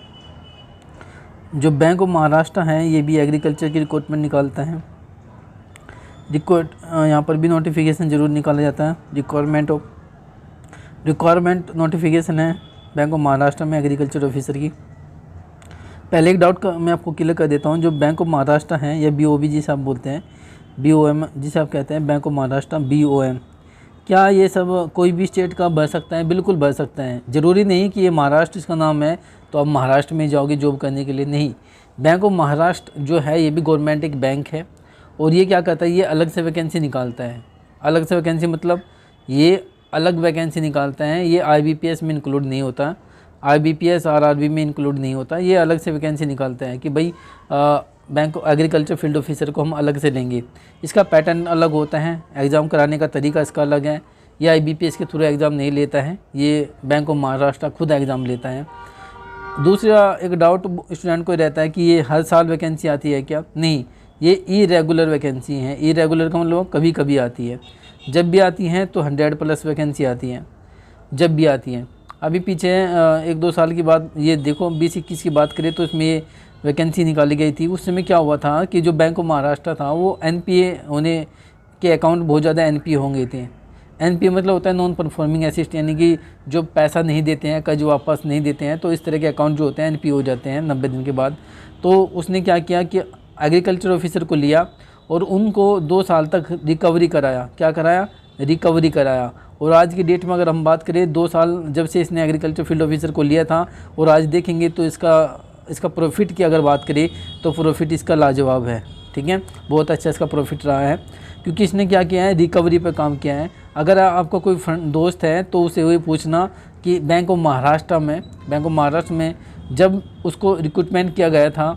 जो बैंक ऑफ महाराष्ट्र है ये भी एग्रीकल्चर की रिक्रूटमेंट निकालता है। यहाँ पर भी नोटिफिकेशन ज़रूर निकाला जाता है। रिक्वायरमेंट नोटिफिकेशन है बैंक ऑफ महाराष्ट्र में एग्रीकल्चर ऑफिसर की। पहले एक डाउट का मैं आपको क्लियर कर देता हूँ। जो बैंक ऑफ महाराष्ट्र है या BOB जिसे आप बोलते हैं, BOM जिसे आप कहते हैं, बैंक ऑफ महाराष्ट्र BOM, क्या ये सब कोई भी स्टेट का भर सकता है? बिल्कुल भर सकता है। ज़रूरी नहीं कि ये महाराष्ट्र इसका नाम है तो आप महाराष्ट्र में जाओगे जॉब करने के लिए, नहीं। बैंक ऑफ महाराष्ट्र जो है ये भी गवर्नमेंट एक बैंक है और ये क्या करता है, ये अलग से वैकेंसी निकालता है। अलग से वैकेंसी मतलब ये अलग वैकेंसी निकालता है, ये IBPS में इंक्लूड नहीं होता, IBPS RRB में इंक्लूड नहीं होता। ये अलग से वैकेंसी निकालता है कि भाई बैंक एग्रीकल्चर फील्ड ऑफिसर को हम अलग से लेंगे। इसका पैटर्न अलग होता है, एग्ज़ाम कराने का तरीका इसका अलग है। ये IBPS के थ्रू एग्ज़ाम नहीं लेता है, ये बैंक ऑफ महाराष्ट्र खुद एग्ज़ाम लेता है। दूसरा एक डाउट स्टूडेंट को रहता है कि ये हर साल वैकेंसी आती है क्या? नहीं, ये इरेगुलर वैकेंसी है। इरेगुलर का मतलब कभी कभी आती है, जब भी आती हैं तो 100+ वैकेंसी आती हैं, जब भी आती हैं। अभी पीछे 1-2 साल की बात ये देखो, 2021 की बात करें तो इसमें ये वैकेंसी निकाली गई थी। उस समय क्या हुआ था कि जो बैंक ऑफ महाराष्ट्र था वो NPA होने के अकाउंट बहुत ज़्यादा NPA हो गए थे। NPA मतलब होता है नॉन परफॉर्मिंग एसेट, यानी कि जो पैसा नहीं देते हैं, कर्ज वापस नहीं देते हैं, तो इस तरह के अकाउंट जो होते हैं NPA हो जाते हैं 90 दिन के बाद। तो उसने क्या किया कि एग्रीकल्चर ऑफिसर को लिया और उनको 2 साल तक रिकवरी कराया। क्या कराया? रिकवरी कराया। और आज की डेट में अगर हम बात करें 2 साल जब से इसने एग्रीकल्चर फील्ड ऑफिसर को लिया था और आज देखेंगे तो इसका प्रॉफिट की अगर बात करें तो प्रॉफिट इसका लाजवाब है। ठीक है, बहुत अच्छा इसका प्रॉफिट रहा है क्योंकि इसने क्या किया है, रिकवरी पर काम किया है। अगर आपका कोई दोस्त है तो उसे वही पूछना कि बैंक ऑफ महाराष्ट्र में जब उसको रिक्रूटमेंट किया गया था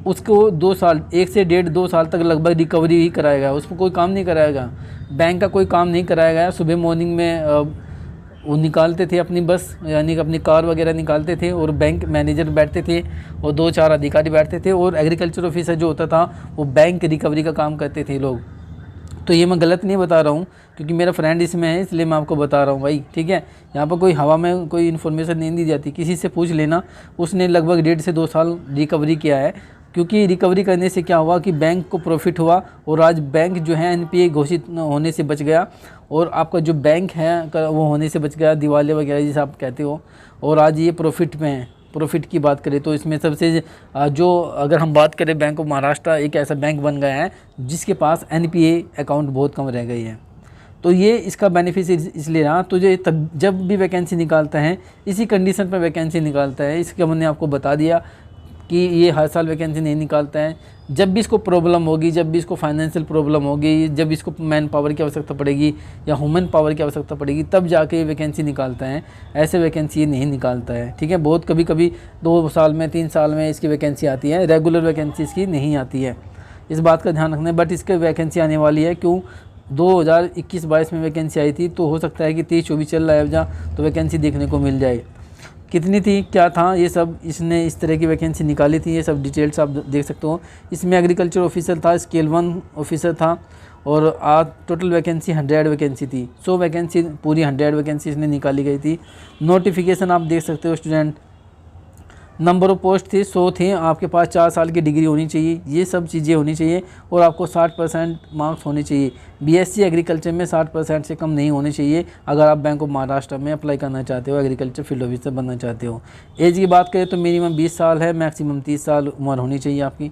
उसको 2 साल, 1 से 1.5-2 साल तक लगभग रिकवरी ही कराया गया, उसको कोई काम नहीं कराया गया, बैंक का कोई काम नहीं कराया गया। सुबह मॉर्निंग में वो निकालते थे अपनी बस, यानी कि अपनी कार वगैरह निकालते थे और बैंक मैनेजर बैठते थे और 2-4 अधिकारी बैठते थे और एग्रीकल्चर ऑफिसर जो होता था वो बैंक रिकवरी का काम करते थे लोग। तो ये मैं गलत नहीं बता रहा हूँ क्योंकि मेरा फ्रेंड इसमें है इसलिए मैं आपको बता रहा हूँ भाई। ठीक है, यहाँ पर कोई हवा में कोई इन्फॉर्मेशन नहीं दी जाती, किसी से पूछ लेना। उसने लगभग 1.5 से 2 साल रिकवरी किया है क्योंकि रिकवरी करने से क्या हुआ कि बैंक को प्रॉफिट हुआ और आज बैंक जो है NPA घोषित होने से बच गया और आपका जो बैंक है वो होने से बच गया, दिवालिया वगैरह जिसे आप कहते हो, और आज ये प्रॉफिट में है। प्रॉफिट की बात करें तो इसमें सबसे जो अगर हम बात करें बैंक ऑफ महाराष्ट्र एक ऐसा बैंक बन गया है जिसके पास NPA अकाउंट बहुत कम रह गई है। तो ये इसका बेनिफिट इसलिए रहा। तो ये तब जब भी वैकेंसी निकालता है इसी कंडीशन पर वैकेंसी निकालता है। इसका मैंने आपको बता दिया कि ये हर साल वैकेंसी नहीं निकालता है। जब भी इसको प्रॉब्लम होगी, जब भी इसको फाइनेंशियल प्रॉब्लम होगी, जब इसको मैन पावर की आवश्यकता पड़ेगी या ह्यूमन पावर की आवश्यकता पड़ेगी तब जाके ये वैकेंसी निकालता है, ऐसे वैकेंसी ये नहीं निकालता है। ठीक है, बहुत कभी कभी 2 साल में 3 साल में इसकी वैकेंसी आती है, रेगुलर वैकेंसी इसकी नहीं आती है, इस बात का ध्यान रखना है। बट इसकी वैकेंसी आने वाली है। क्यों? 2021-22 में वैकेंसी आई थी तो हो सकता है कि 23-24 चल रहा है जहाँ तो वैकेंसी देखने को मिल जाए। कितनी थी, क्या था, ये सब इसने इस तरह की वैकेंसी निकाली थी, ये सब डिटेल्स आप देख सकते हो। इसमें एग्रीकल्चर ऑफिसर था, स्केल 1 ऑफिसर था और टोटल वैकेंसी 100 वैकेंसी थी। 100 वैकेंसी पूरी 100 वैकेंसी इसने निकाली गई थी। नोटिफिकेशन आप देख सकते हो स्टूडेंट। नंबर ऑफ पोस्ट थी 100 थे। आपके पास 4 साल की डिग्री होनी चाहिए, ये सब चीज़ें होनी चाहिए और आपको 60% मार्क्स होने चाहिए। BSc एग्रीकल्चर में 60% से कम नहीं होने चाहिए अगर आप बैंक ऑफ महाराष्ट्र में अप्लाई करना चाहते हो, एग्रीकल्चर फील्ड ऑफिसर बनना चाहते हो। एज की बात करें तो मिनिमम 20 साल है, मैक्सिमम 30 साल उम्र होनी चाहिए आपकी।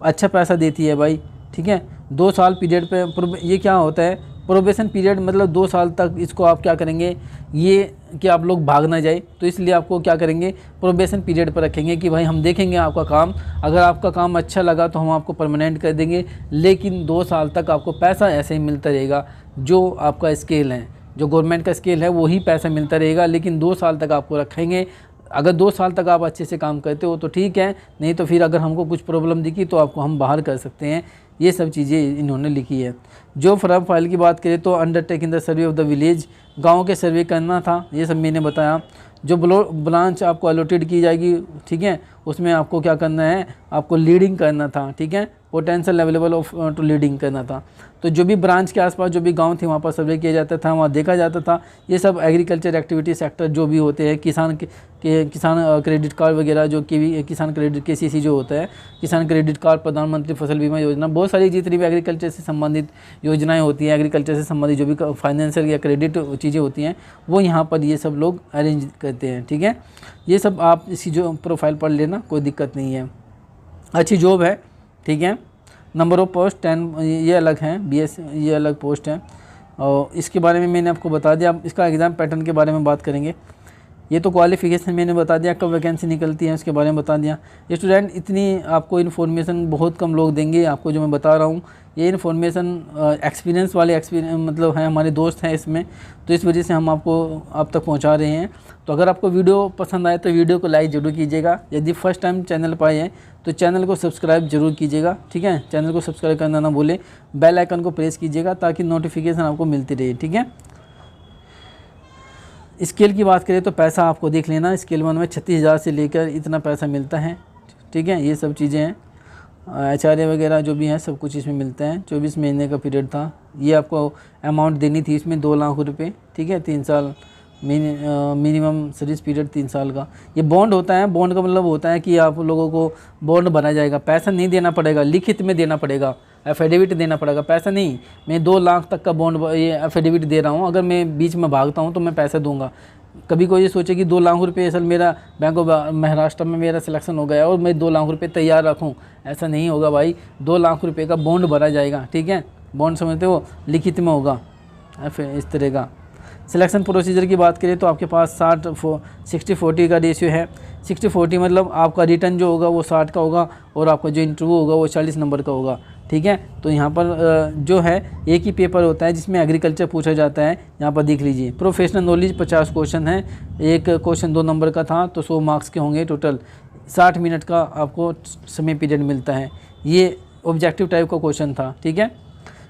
अच्छा पैसा देती है भाई। ठीक है, 2 साल पीरियड पे ये क्या होता है, प्रोबेशन पीरियड मतलब 2 साल तक इसको आप क्या करेंगे, ये कि आप लोग भाग ना जाए, तो इसलिए आपको क्या करेंगे, प्रोबेशन पीरियड पर रखेंगे कि भाई हम देखेंगे आपका काम, अगर आपका काम अच्छा लगा तो हम आपको परमानेंट कर देंगे, लेकिन 2 साल तक आपको पैसा ऐसे ही मिलता रहेगा जो आपका स्केल है। जो गवर्नमेंट का स्केल है वही पैसा मिलता रहेगा, लेकिन 2 साल तक आपको रखेंगे। अगर 2 साल तक आप अच्छे से काम करते हो तो ठीक है, नहीं तो फिर अगर हमको कुछ प्रॉब्लम दिखी तो आपको हम बाहर कर सकते हैं। ये सब चीज़ें इन्होंने लिखी है। जो फॉर्म फाइल की बात करें तो undertaking the survey of the village, गांव के सर्वे करना था, ये सब मैंने बताया। जो ब्रांच आपको अलॉटेड की जाएगी, ठीक है, उसमें आपको क्या करना है, आपको लीडिंग करना था, ठीक है, potential available of to leading करना था। तो जो भी ब्रांच के आसपास जो भी गांव थे वहाँ पर सर्वे किया जाता था, वहाँ देखा जाता था। ये सब एग्रीकल्चर एक्टिविटी सेक्टर जो भी होते हैं, किसान क्रेडिट कार्ड वगैरह, जो कि किसान क्रेडिट KCC जो होता है, किसान क्रेडिट कार्ड, प्रधानमंत्री फसल बीमा योजना, बहुत सारी जितनी भी एग्रीकल्चर से संबंधित योजनाएं होती हैं, एग्रीकल्चर से संबंधित जो भी फाइनेंशियल या क्रेडिट चीज़ें होती हैं, वो यहाँ पर ये सब लोग अरेंज करते हैं, ठीक है। ये सब आप इसी जो प्रोफाइल पढ़ लेना, कोई दिक्कत नहीं है, अच्छी जॉब है, ठीक है। नंबर ऑफ पोस्ट 10 ये अलग हैं, BS ये अलग पोस्ट है, और इसके बारे में मैंने आपको बता दिया। अब इसका एग्ज़ाम पैटर्न के बारे में बात करेंगे। ये तो क्वालिफिकेशन मैंने बता दिया, कब वैकेंसी निकलती है उसके बारे में बता दिया। स्टूडेंट इतनी आपको इन्फॉर्मेशन बहुत कम लोग देंगे, आपको जो मैं बता रहा हूँ ये इन्फॉर्मेशन एक्सपीरियंस मतलब हैं, हमारे दोस्त हैं इसमें, तो इस वजह से हम आपको आप तक पहुँचा रहे हैं। तो अगर आपको वीडियो पसंद आए तो वीडियो को लाइक ज़रूर कीजिएगा। यदि फर्स्ट टाइम चैनल पर आए हैं तो चैनल को सब्सक्राइब जरूर कीजिएगा, ठीक है। चैनल को सब्सक्राइब करना ना भूलें, बेल आइकन को प्रेस कीजिएगा ताकि नोटिफिकेशन आपको मिलती रहे, ठीक है। स्केल की बात करें तो पैसा आपको देख लेना, स्केल 1 में 36,000 से लेकर इतना पैसा मिलता है, ठीक है। ये सब चीज़ें हैं, HRA वगैरह जो भी हैं सब कुछ इसमें मिलता है। 24 महीने का पीरियड था। ये आपको अमाउंट देनी थी इसमें 2 लाख रुपये, ठीक है। 3 साल मिनिमम सर्विस पीरियड 3 साल का। ये बॉन्ड होता है, बॉन्ड का मतलब होता है कि आप लोगों को बॉन्ड भरा जाएगा, पैसा नहीं देना पड़ेगा, लिखित में देना पड़ेगा, एफिडेविट देना पड़ेगा, पैसा नहीं। मैं 2 लाख तक का बॉन्ड ये एफिडेविट दे रहा हूँ, अगर मैं बीच में भागता हूँ तो मैं पैसा दूंगा। कभी कोई ये सोचे कि 2 लाख रुपये असल मेरा बैंक ऑफ महाराष्ट्र में मेरा सिलेक्शन हो गया और मैं 2 लाख रुपये तैयार रखूँ, ऐसा नहीं होगा भाई। 2 लाख रुपये का बॉन्ड भरा जाएगा, ठीक है। बॉन्ड समझते हो, लिखित में होगा इस तरह का। सिलेक्शन प्रोसीजर की बात करें तो आपके पास 60-40 का रेशियो है। 60-40 मतलब आपका रिटर्न जो होगा वो 60 का होगा और आपका जो इंटरव्यू होगा वो 40 नंबर का होगा, ठीक है। तो यहाँ पर जो है एक ही पेपर होता है जिसमें एग्रीकल्चर पूछा जाता है। यहाँ पर देख लीजिए, प्रोफेशनल नॉलेज 50 क्वेश्चन है, एक क्वेश्चन 2 नंबर का था तो 100 मार्क्स के होंगे टोटल। 60 मिनट का आपको समय पीरियड मिलता है। ये ऑब्जेक्टिव टाइप का क्वेश्चन था, ठीक है।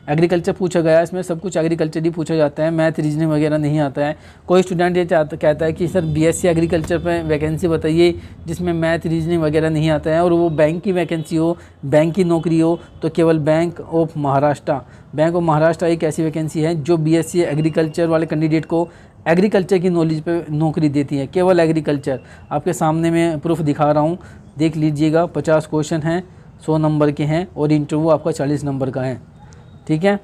एग्रीकल्चर पूछा गया, इसमें सब कुछ एग्रीकल्चर ही पूछा जाता है, मैथ रीजनिंग वगैरह नहीं आता है। कोई स्टूडेंट ये कहता है कि सर BSc एग्रीकल्चर पे वैकेंसी बताइए जिसमें मैथ रीजनिंग वगैरह नहीं आता है और वो बैंक की वैकेंसी हो, बैंक की नौकरी हो, तो केवल बैंक ऑफ महाराष्ट्र एक ऐसी वैकेंसी है जो BSc एग्रीकल्चर वाले कैंडिडेट को एग्रीकल्चर की नॉलेज पे नौकरी देती है, केवल एग्रीकल्चर। आपके सामने मैं प्रूफ दिखा रहा हूँ, देख लीजिएगा। 50 क्वेश्चन हैं, 100 नंबर के हैं और इंटरव्यू आपका 40 नंबर का है, ठीक है।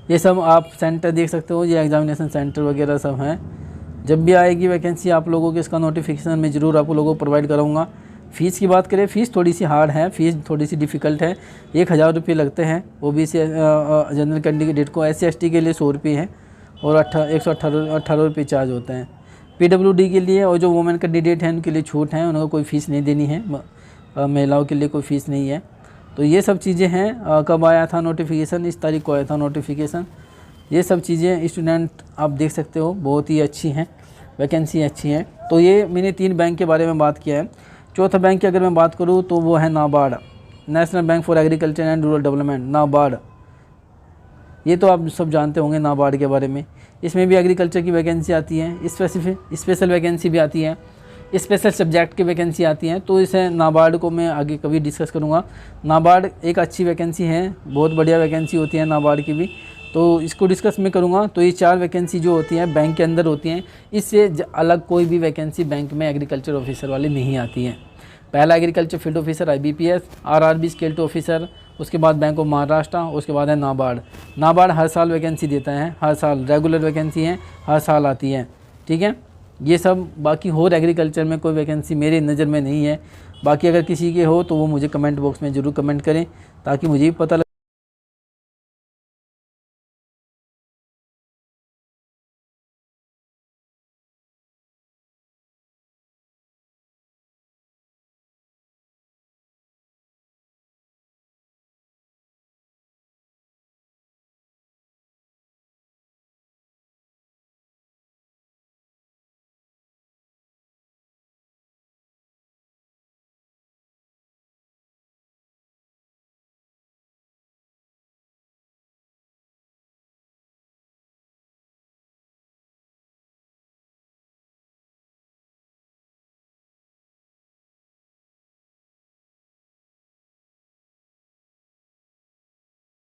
ये सब आप सेंटर देख सकते हो, ये एग्जामिनेशन सेंटर वगैरह सब हैं। जब भी आएगी वैकेंसी आप लोगों के इसका नोटिफिकेशन मैं ज़रूर आप लोगों को प्रोवाइड कराऊंगा। फ़ीस की बात करें, फ़ीस थोड़ी सी हार्ड है, फ़ीस थोड़ी सी डिफ़िकल्ट है। 1000 रुपये लगते हैं OBC जनरल कैंडिडेट को। SC/ST के लिए 100 रुपये है और 118 रुपये चार्ज होते हैं। PWD के लिए और जो वुमेन कैंडिडेट हैं उनके लिए छूट है, उनको कोई फ़ीस नहीं देनी है, महिलाओं के लिए कोई फ़ीस नहीं है। तो ये सब चीज़ें हैं। कब आया था नोटिफिकेशन, इस तारीख को आया था नोटिफिकेशन। ये सब चीज़ें स्टूडेंट आप देख सकते हो, बहुत ही अच्छी हैं, वैकेंसी अच्छी हैं। तो ये मैंने 3 बैंक के बारे में बात किया है। चौथा बैंक की अगर मैं बात करूँ तो वो है NABARD, national bank for agriculture and rural development, NABARD. ये तो आप सब जानते होंगे नाबार्ड के बारे में। इसमें भी एग्रीकल्चर की वैकेंसी आती है, स्पेशल वैकेंसी भी आती है, स्पेशल सब्जेक्ट की वैकेंसी आती हैं। तो इसे नाबार्ड को मैं आगे कभी डिस्कस करूँगा। नाबार्ड एक अच्छी वैकेंसी है, बहुत बढ़िया वैकेंसी होती है नाबार्ड की भी, तो इसको डिस्कस मैं करूँगा। तो ये 4 वैकेंसी जो होती हैं बैंक के अंदर होती हैं, इससे अलग कोई भी वैकेंसी बैंक में एग्रीकल्चर ऑफिसर वाली नहीं आती है। पहला agriculture field officer IBPS, RRB scale 2 officer, उसके बाद बैंक ऑफ महाराष्ट्र, उसके बाद है नाबार्ड हर साल वैकेंसी देता है, हर साल रेगुलर वैकेंसी है, हर साल आती है, ठीक है। ये सब बाकी और एग्रीकल्चर में कोई वैकेंसी मेरे नज़र में नहीं है। बाकी अगर किसी के हो तो वो मुझे कमेंट बॉक्स में ज़रूर कमेंट करें ताकि मुझे भी पता लगे।